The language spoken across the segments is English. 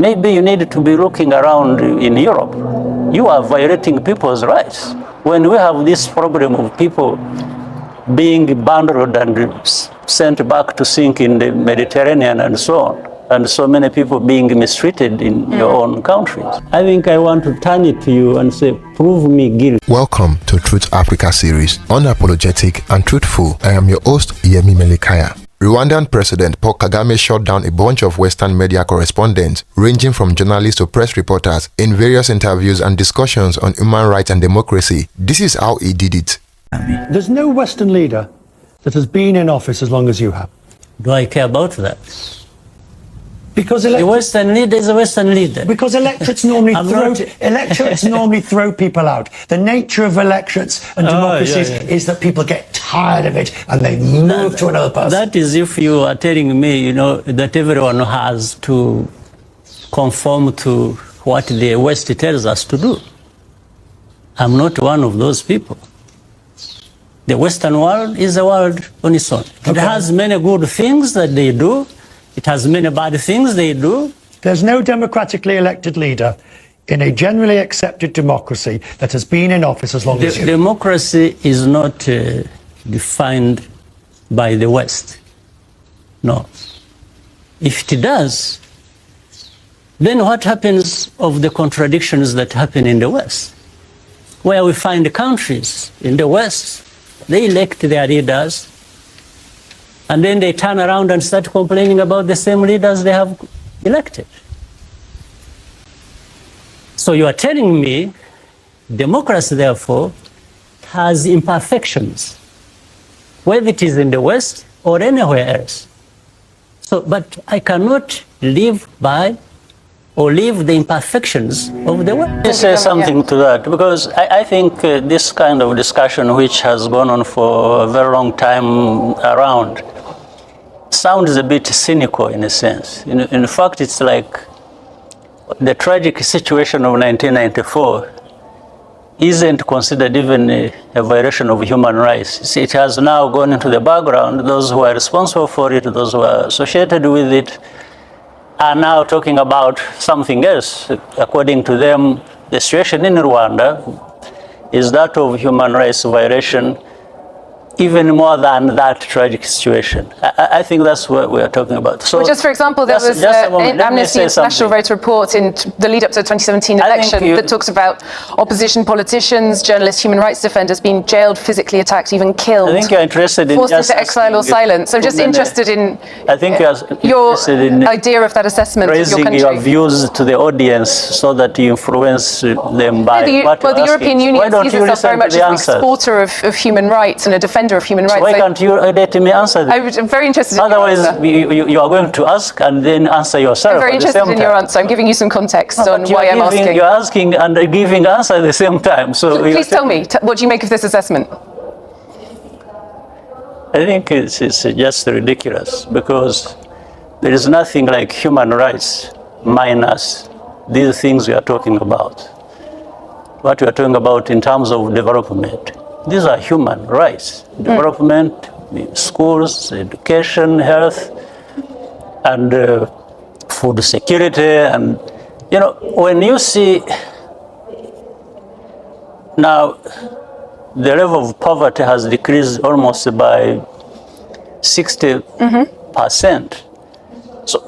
maybe you need to be looking around in Europe. You are violating people's rights. When we have this problem of people being bundled and sent back to sink in the Mediterranean and so on, and so many people being mistreated in your own countries, I think I want to turn it to you and say, prove me guilty. Welcome to Truth Africa series, unapologetic and truthful. I am your host, Yemi Melikaya. Rwandan President Paul Kagame shut down a bunch of Western media correspondents, ranging from journalists to press reporters, in various interviews and discussions on human rights and democracy. This is how he did it. There's no Western leader that has been in office as long as you have. Do I care about that? Because a Western leader is a Western leader. Because electorates normally throw people out. The nature of electorates and democracies is that people get tired of it and they move to another person. That is if you are telling me, that everyone has to conform to what the West tells us to do. I'm not one of those people. The Western world is a world on its own. It has many good things that they do. It has many bad things they do. There's no democratically elected leader in a generally accepted democracy that has been in office as long as you. Democracy is not defined by the West. No. If it does, then what happens of the contradictions that happen in the West? Where we find countries in the West, they elect their leaders, and then they turn around and start complaining about the same leaders they have elected. So you are telling me democracy, therefore, has imperfections, whether it is in the West or anywhere else. So, but I cannot live by or leave the imperfections of the West. Let me say something to that, because I think this kind of discussion, which has gone on for a very long time around, sounds a bit cynical in a sense. In fact, it's like the tragic situation of 1994 isn't considered even a violation of human rights. It has now gone into the background. Those who are responsible for it, those who are associated with it, are now talking about something else. According to them, the situation in Rwanda is that of human rights violation, even more than that tragic situation. I think that's what we are talking about. So, well, just for example, there was an Amnesty International wrote a report in the lead up to the 2017 election that talks about opposition politicians, journalists, human rights defenders being jailed, physically attacked, even killed. I think you're interested in forced into exile or silence. So I'm just interested in your idea of that assessment raising of your country. Your views to the audience so that you influence them by the European Union sees itself very much as an exporter of human rights and a defender of human rights. So why can't you let me answer this? I'm very interested in Otherwise, you are going to ask and then answer yourself. I'm very interested in your answer. I'm giving you some context on why I'm asking. You're asking and giving answer at the same time. So please tell me, what do you make of this assessment? I think it's just ridiculous, because there is nothing like human rights minus these things we are talking about. What we are talking about in terms of development. These are human rights. Development, schools, education, health, and food security. And, when you see now the level of poverty has decreased almost by 60%. So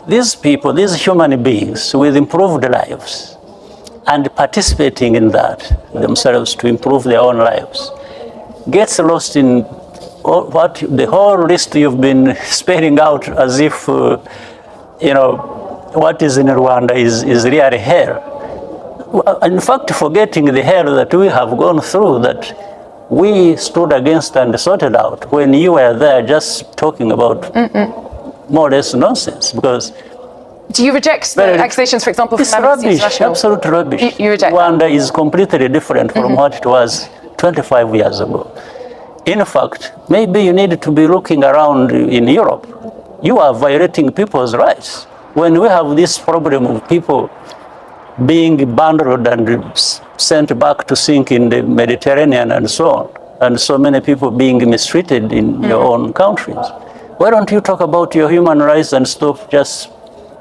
these people, these human beings with improved lives, and participating in that themselves to improve their own lives, gets lost in the whole list you've been spelling out as if, what is in Rwanda is really hell. In fact, forgetting the hell that we have gone through, that we stood against and sorted out when you were there just talking about more or less nonsense. Because do you reject the accusations, for example, from Amnesty International? Absolute rubbish. You reject Rwanda is completely different from what it was 25 years ago. In fact, maybe you need to be looking around in Europe. You are violating people's rights. When we have this problem of people being bundled and sent back to sink in the Mediterranean and so on, and so many people being mistreated in your own countries, why don't you talk about your human rights and stop just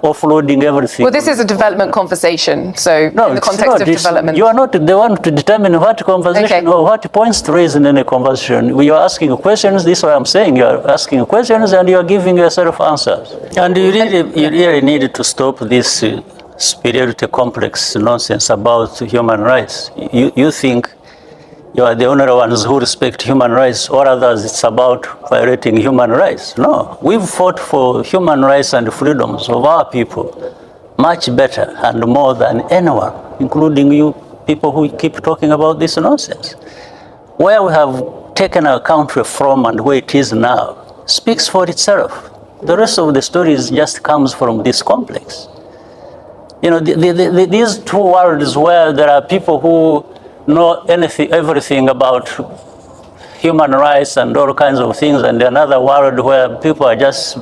offloading everything. Well, this is a development conversation, so no, in the context of development. You are not the one to determine what conversation or what points to raise in any conversation. We are asking questions, this is what I'm saying, you are asking questions and you are giving yourself answers. And you really need to stop this superiority complex nonsense about human rights. You think you are the only ones who respect human rights, or others it's about violating human rights. No, we've fought for human rights and freedoms of our people much better and more than anyone, including you people who keep talking about this nonsense. Where we have taken our country from and where it is now speaks for itself. The rest of the story just comes from this complex. You know, these two worlds where there are people who know everything about human rights and all kinds of things, and another world where people are just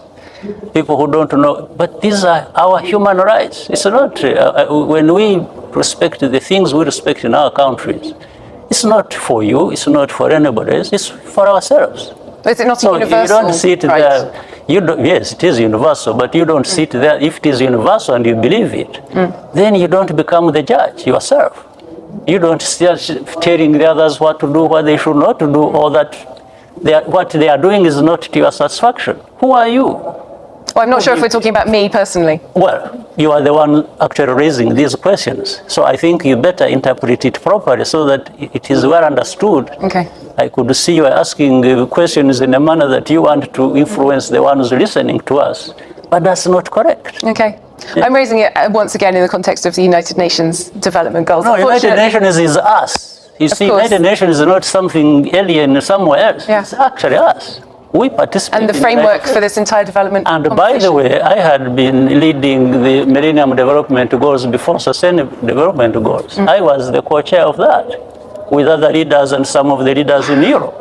people who don't know. But these are our human rights. It's not, when we respect the things we respect in our countries, it's not for you, it's not for anybody else, it's for ourselves. Is it not so universal? You don't see it there. You don't, yes, it is universal, but you don't sit there. If it is universal and you believe it, then you don't become the judge yourself. You don't start telling the others what to do, what they should not to do, or that what they are doing is not to your satisfaction. Who are you? Well, I'm not sure if we're talking about me personally. Well, you are the one actually raising these questions. So I think you better interpret it properly so that it is well understood. Okay. I could see you asking questions in a manner that you want to influence the ones listening to us. But that's not correct. Okay. I'm raising it once again in the context of the United Nations Development Goals. No, United Nations is us. You see, United Nations is not something alien somewhere else. Yeah. It's actually us. We participate. And the framework for this entire development. And by the way, I had been leading the Millennium Development Goals before Sustainable Development Goals. I was the co-chair of that with other leaders and some of the leaders in Europe.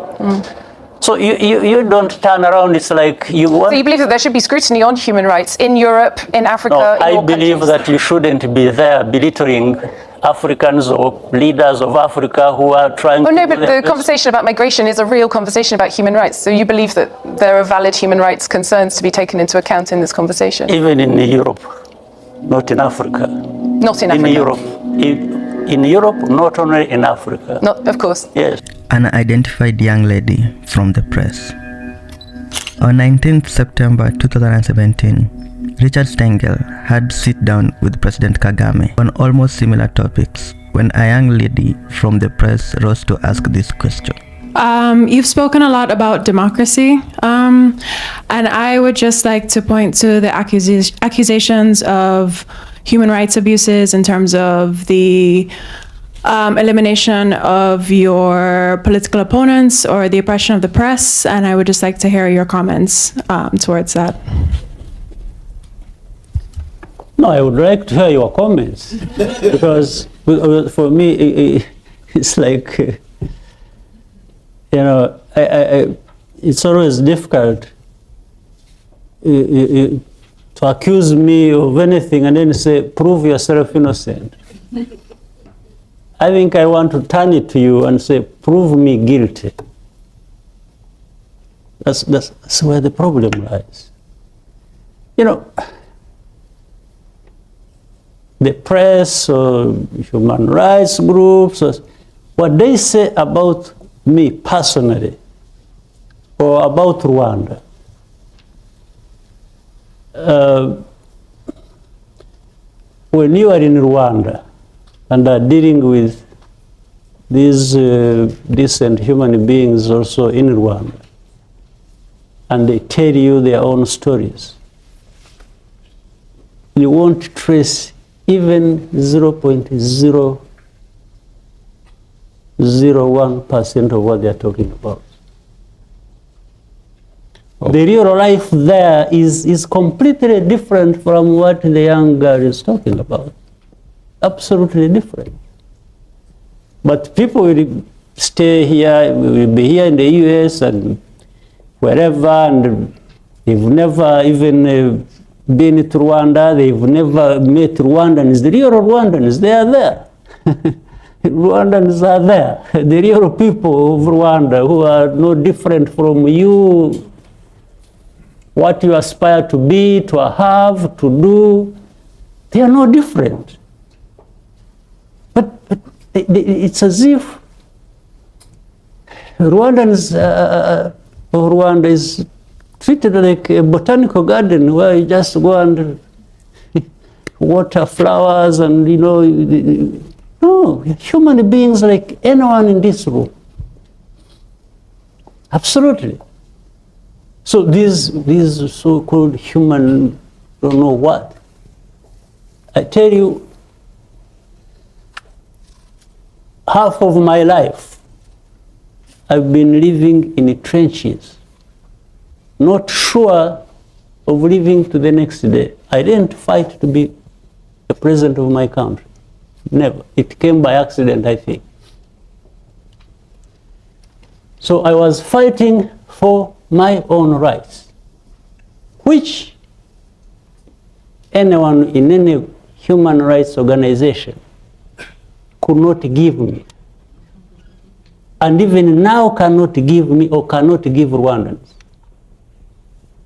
So you don't turn around, it's like you want... So you believe that there should be scrutiny on human rights in Europe, in Africa, No, in I all believe countries? that you shouldn't be there belittling Africans or leaders of Africa who are trying to... Oh no, but the conversation about migration is a real conversation about human rights. So you believe that there are valid human rights concerns to be taken into account in this conversation? Even in Europe, not in Africa. Not in Africa? In Europe. In Europe, not only in Africa. Not, of course. Yes. An identified young lady from the press. On 19th September 2017, Richard Stengel had sit down with President Kagame on almost similar topics when a young lady from the press rose to ask this question. You've spoken a lot about democracy, and I would just like to point to the accusations of human rights abuses in terms of the elimination of your political opponents or the oppression of the press, and I would just like to hear your comments towards that. No, I would like to hear your comments because for me it's like, you know, it's always difficult to accuse me of anything and then say, prove yourself innocent. I think I want to turn it to you and say, prove me guilty. That's where the problem lies. You know, the press or human rights groups, what they say about me personally or about Rwanda, when you are in Rwanda and are dealing with these decent human beings also in Rwanda, and they tell you their own stories, you won't trace even 0.001% of what they're talking about. The real life there is completely different from what the young girl is talking about. Absolutely different. But people will stay here, will be here in the US and wherever, and they've never even been to Rwanda, they've never met Rwandans. The real Rwandans, they are there. Rwandans are there. The real people of Rwanda who are no different from you what you aspire to be, to have, to do, they are no different. But it's as if Rwanda is treated like a botanical garden where you just go and water flowers and, you know, no, human beings like anyone in this room. Absolutely. So these so-called human don't know what. I tell you, half of my life I've been living in the trenches, not sure of living to the next day. I didn't fight to be the president of my country. Never. It came by accident, I think. So I was fighting for my own rights, which anyone in any human rights organization could not give me, and even now cannot give me or cannot give Rwandans.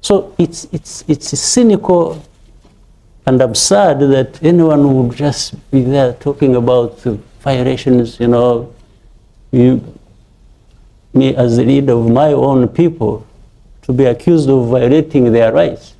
So it's cynical and absurd that anyone would just be there talking about violations, you know, me as the leader of my own people to be accused of violating their rights.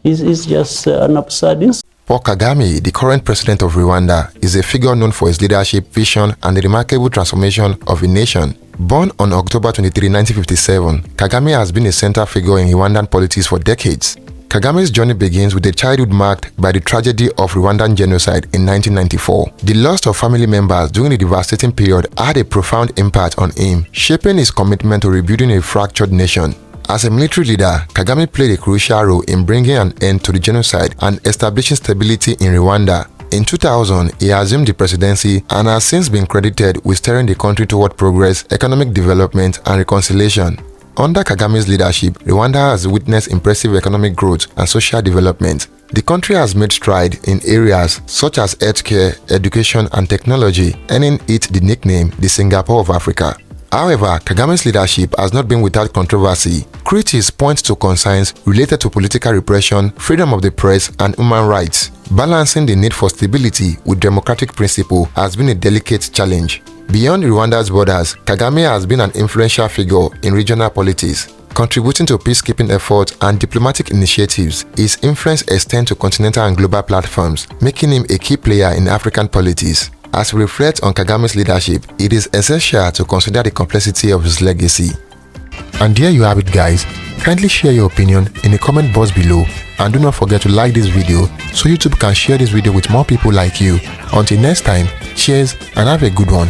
It's just an absurd incident. Paul Kagame, the current president of Rwanda, is a figure known for his leadership, vision, and the remarkable transformation of a nation. Born on October 23, 1957, Kagame has been a central figure in Rwandan politics for decades. Kagame's journey begins with a childhood marked by the tragedy of Rwandan genocide in 1994. The loss of family members during the devastating period had a profound impact on him, shaping his commitment to rebuilding a fractured nation. As a military leader, Kagame played a crucial role in bringing an end to the genocide and establishing stability in Rwanda. In 2000, he assumed the presidency and has since been credited with steering the country toward progress, economic development, and reconciliation. Under Kagame's leadership, Rwanda has witnessed impressive economic growth and social development. The country has made strides in areas such as healthcare, education, and technology, earning it the nickname the Singapore of Africa. However, Kagame's leadership has not been without controversy. Critics point to concerns related to political repression, freedom of the press, and human rights. Balancing the need for stability with democratic principle has been a delicate challenge. Beyond Rwanda's borders, Kagame has been an influential figure in regional politics. Contributing to peacekeeping efforts and diplomatic initiatives, his influence extends to continental and global platforms, making him a key player in African politics. As we reflect on Kagame's leadership, it is essential to consider the complexity of his legacy. And there you have it, guys. Kindly share your opinion in the comment box below, and do not forget to like this video so YouTube can share this video with more people like you. Until next time, cheers and have a good one.